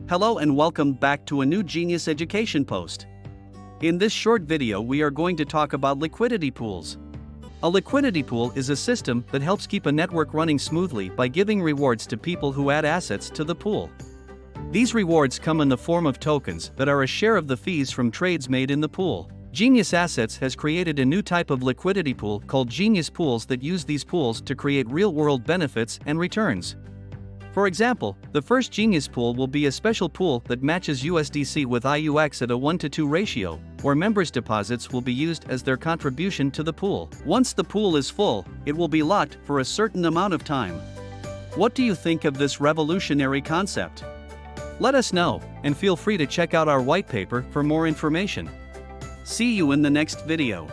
Hello and welcome back to a new Genius Education post. In this short video we are going to talk about liquidity pools. A liquidity pool is a system that helps keep a network running smoothly by giving rewards to people who add assets to the pool. These rewards come in the form of tokens that are a share of the fees from trades made in the pool. Genius Assets has created a new type of liquidity pool called Genius Pools that use these pools to create real-world benefits and returns. For example, the first Genius Pool will be a special pool that matches USDC with IUX at a 1:2 ratio, where members' deposits will be used as their contribution to the pool. Once the pool is full, it will be locked for a certain amount of time. What do you think of this revolutionary concept? Let us know, and feel free to check out our white paper for more information. See you in the next video.